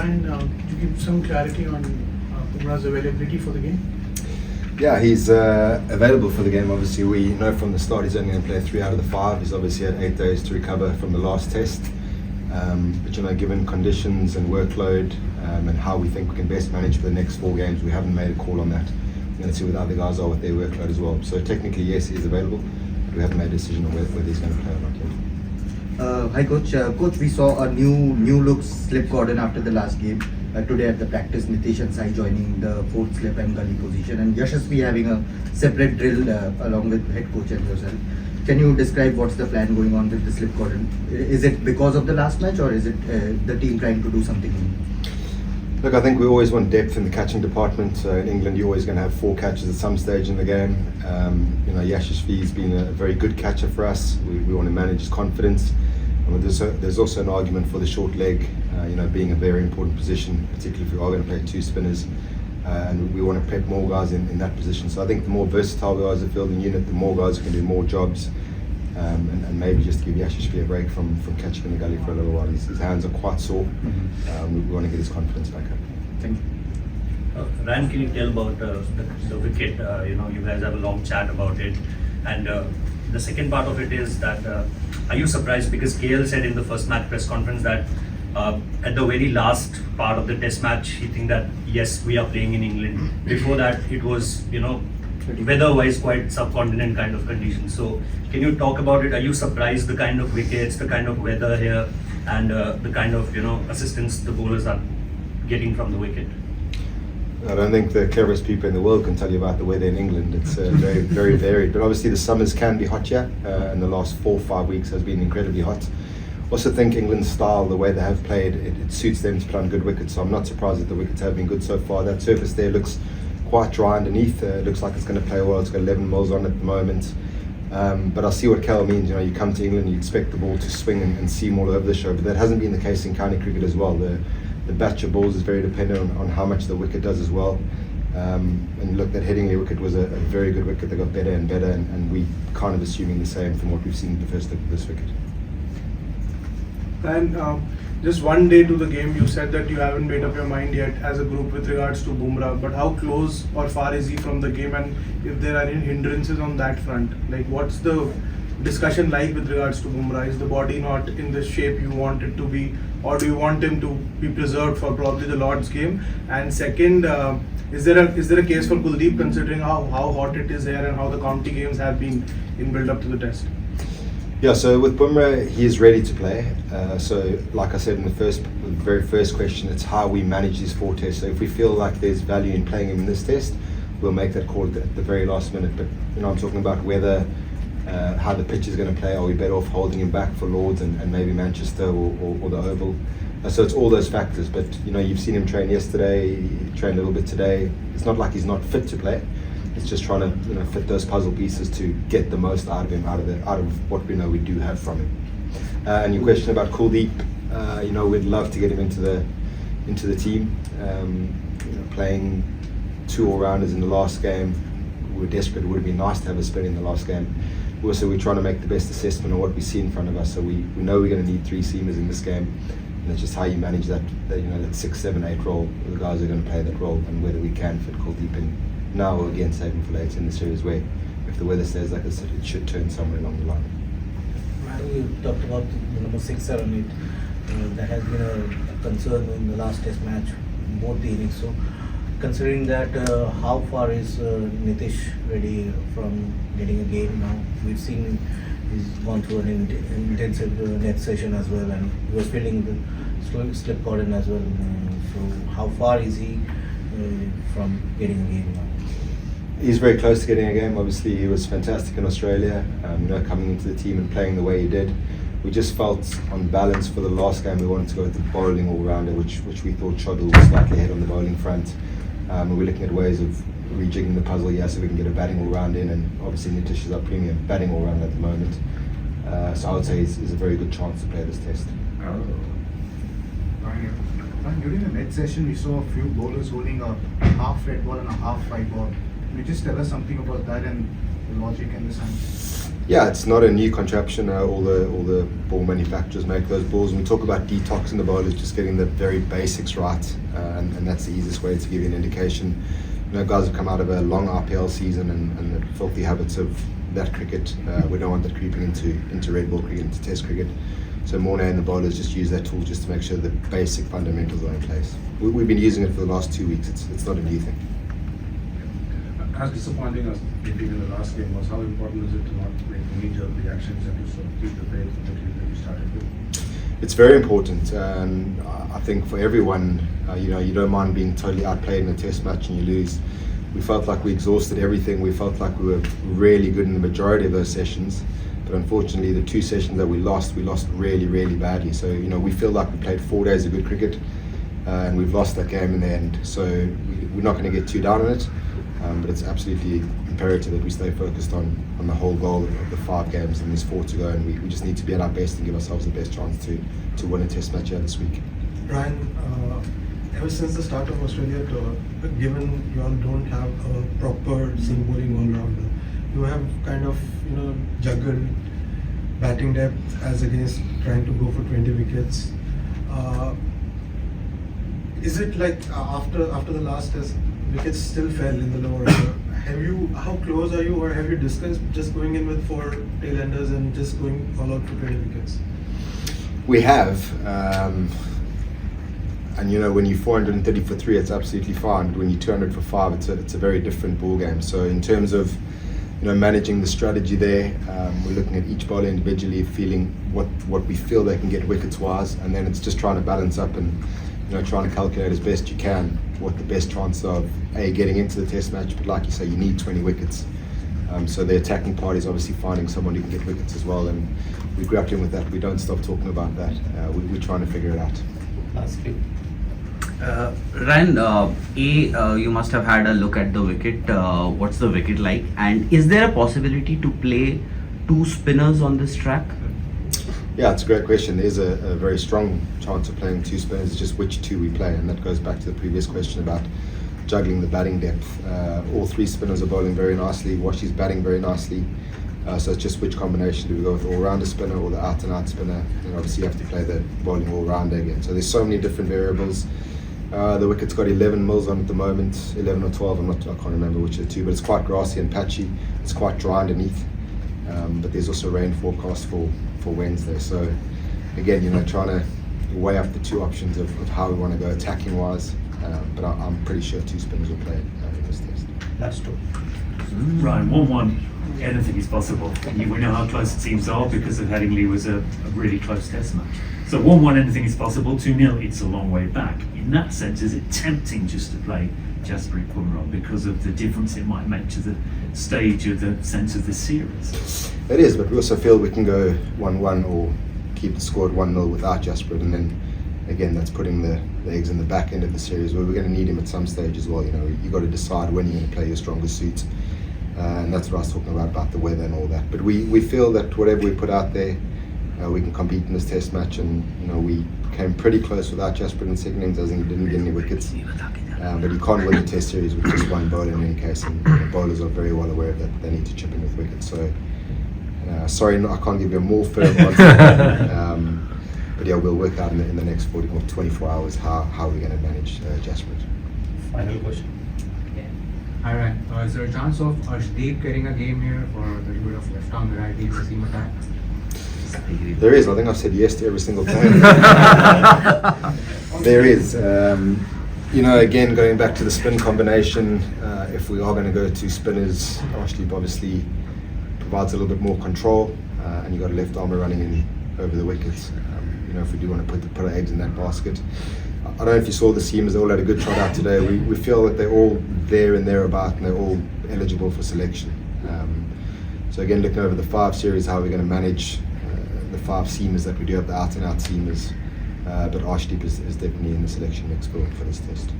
Ryan, could you give some clarity on Bumrah's availability for the game? Yeah, he's available for the game. Obviously, we know from the start he's only going to play 3 out of the 5. He's obviously had 8 days to recover from the last test. But given conditions and workload and how we think we can best manage for the next 4 games, we haven't made a call on that. We're going to see what the other guys are with their workload as well. So technically, yes, he's available, but we haven't made a decision on whether he's going to play or not yet. Hi coach. Coach, we saw a new look slip cordon after the last game. Today at the practice, Nitish and Sai joining the 4th slip and gully position, and Jasprit having a separate drill along with head coach and yourself. Can you describe what's the plan going on with the slip cordon? Is it because of the last match, or is it the team trying to do something new? Look, I think we always want depth in the catching department. In England, you're always going to have 4 catches at some stage in the game. Jasprit's been a very good catcher for us. We want to manage his confidence. And there's also an argument for the short leg, being a very important position, particularly if we are going to play 2 spinners. And we want to prep more guys in that position. So I think the more versatile we are as a fielding unit, the more guys can do more jobs. And maybe just give Jasprit a break from catching in the gully for a little while. His hands are quite sore. We want to get his confidence back up. Thank you. Ryan, can you tell about the wicket? You guys have a long chat about it. And the second part of it is that, are you surprised? Because KL said in the first match press conference that at the very last part of the test match, he think that, yes, we are playing in England. Before that, it was, weather-wise quite subcontinent kind of conditions. So can you talk about it? Are you surprised the kind of wickets, the kind of weather here, and the kind of assistance the bowlers are getting from the wicket? I don't think the cleverest people in the world can tell you about the weather in England. It's very, very varied. But obviously the summers can be hot here, and the last 4 or 5 weeks has been incredibly hot. Also think England's style, the way they have played, it suits them to play on good wickets. So I'm not surprised that the wickets have been good so far. That surface there looks quite dry underneath. It looks like it's going to play well. It's got 11 mils on at the moment. But I see what Cal means. You come to England, you expect the ball to swing and seam all over the show. But that hasn't been the case in county cricket as well. The batch of balls is very dependent on how much the wicket does as well. And look, that Headingley wicket was a very good wicket. They got better and better, and we kind of assuming the same from what we've seen in the first look at this wicket. And just one day to the game, you said that you haven't made up your mind yet as a group with regards to Bumrah. But how close or far is he from the game, and if there are any hindrances on that front? Like, what's the discussion like with regards to Bumrah? Is the body not in the shape you want it to be, or do you want him to be preserved for probably the Lord's game? And second, is there a case for Kuldeep, considering how hot it is here and how the county games have been in build up to the test? Yeah, so with Bumrah, he is ready to play. So like I said in the very first question, it's how we manage these 4 tests. So if we feel like there's value in playing him in this test, we'll make that call at the very last minute. But I'm talking about whether how the pitch is going to play. Are we better off holding him back for Lords and maybe Manchester or the Oval? So it's all those factors. But you've seen him train yesterday. He trained a little bit today. It's not like he's not fit to play. It's just trying to fit those puzzle pieces to get the most out of him, out of what we know we do have from him. And your question about Kuldeep, we'd love to get him into the team. Playing 2 all-rounders in the last game, we were desperate. It would have been nice to have a spin in the last game. Also, we're trying to make the best assessment of what we see in front of us. So we know we're going to need 3 seamers in this game, and it's just how you manage that 6, 7, 8 role. The guys are going to play that role, and whether we can fit Kuldeep in now or again save him for later in the series, where if the weather stays like this, it should turn somewhere along the line. You talked about the number 6, 7, 8. That has been a concern in the last test match, both the innings. So considering that, how far is Nitish ready from getting a game now? We've seen he's gone through an intensive net session as well, and he was feeling the slip cordon as well. So how far is he from getting a game now? He's very close to getting a game. Obviously, he was fantastic in Australia, coming into the team and playing the way he did. We just felt on balance for the last game we wanted to go with the bowling all-rounder, which we thought Chodl was slightly ahead on the bowling front. We're looking at ways of rejigging the puzzle here so we can get a batting all-round in, and obviously Nitish is our premium batting all-round at the moment. So I would say he's a very good chance to play this test. During the net session, we saw a few bowlers holding a half red ball and a half white ball. Can you just tell us something about that and the logic and the science? Yeah, it's not a new contraption. All the ball manufacturers make those balls. When we talk about detoxing the ball, it's just getting the very basics right, and that's the easiest way to give you an indication. You know, guys have come out of a long IPL season and the filthy habits of that cricket. We don't want that creeping into red ball cricket, into Test cricket. So Morne and the bowlers just use that tool just to make sure the basic fundamentals are in place. We've been using it for the last 2 weeks. It's not a new thing. As disappointing as defeat in the last game was, how important is it to not make knee-jerk reactions and to sort of keep the faith in the team that you started with? It's very important, and I think for everyone, you don't mind being totally outplayed in a Test match and you lose. We felt like we exhausted everything. We felt like we were really good in the majority of those sessions, but unfortunately, the 2 sessions that we lost really, really badly. So we feel like we played 4 days of good cricket, and we've lost that game in the end. So we're not going to get too down on it. But it's absolutely imperative that we stay focused on the whole goal of the 5 games, and there's 4 to go, and we just need to be at our best and give ourselves the best chance to win a Test match here this week. Ryan, ever since the start of Australia tour, given you all don't have a proper seam bowling all-rounder, you have kind of juggled batting depth as against trying to go for 20 wickets. Is it like after the last Test, wickets still fell in the lower order? How close are you, or have you discussed just going in with 4 tail-enders and just going all out for 20 wickets? We have, and when you're 430 for 3, it's absolutely fine. But when you're 200 for 5, it's a very different ball game. So in terms of managing the strategy there, we're looking at each bowler individually, feeling what we feel they can get wickets wise, and then it's just trying to balance up and trying to calculate as best you can what the best chance of getting into the Test match. But like you say, you need 20 wickets. So the attacking party is obviously finding someone who can get wickets as well, and we grappling with that. We don't stop talking about that. We're trying to figure it out. Lastly, Ryan, you must have had a look at the wicket. What's the wicket like? And is there a possibility to play 2 spinners on this track? Yeah, it's a great question. There's a very strong chance of playing 2 spinners. It's just which 2 we play, and that goes back to the previous question about juggling the batting depth. All 3 spinners are bowling very nicely. Washi's batting very nicely. So it's just which combination do we go with, all-rounder spinner or the out-and-out spinner? And obviously you have to play the bowling all-rounder again. So there's so many different variables. The wicket's got 11 mils on at the moment, 11 or 12. I can't remember which of the 2, but it's quite grassy and patchy. It's quite dry underneath. But there's also rain forecast for Wednesday. So again, trying to weigh up the 2 options of how we want to go attacking wise. But I'm pretty sure 2 spinners will play in this Test. that's true. Ryan, 1-1, anything is possible. We know how close the teams are because of Headingley was a really close Test match. So 1-1, anything is possible. 2-0, it's a long way back. In that sense, is it tempting just to play Jasprit Bumrah because of the difference it might make to the stage of the sense of the series? It is, but we also feel we can go 1-1 or keep the score at 1-0 without Jasprit, and then again that's putting the eggs in the back end of the series where we're going to need him at some stage as well. You've got to decide when you're going to play your strongest suit, and that's what I was talking about the weather and all that. But we feel that whatever we put out there, we can compete in this Test match, and we came pretty close without Jasprit in the second innings. I think he didn't get any wickets, but you can't win the Test series with just 1 bowler in any case, and the bowlers are very well aware of that. They need to chip in with wickets. So sorry, I can't give you a more firm answer. But yeah, we'll work out in the next 40 or 24 hours how we're going to manage Jasprit. Final question. Hi Ryan, is there a chance of Arshdeep getting a game here for a little bit of left-arm variety in the seam attack? There is. I think I've said yes to every single time. There is. Again, going back to the spin combination, if we are going to go 2 spinners, Arshdeep obviously provides a little bit more control, and you've got a left armer running in over the wickets. If we do want to put our eggs in that basket. I don't know if you saw the seamers, they all had a good trot out today. We feel that they're all there and thereabout, and they're all eligible for selection. So again, looking over the 5 series, how we're going to manage the 5 seamers that we do have, the out-and-out seamers. But Arshdeep is definitely in the selection mix for this Test.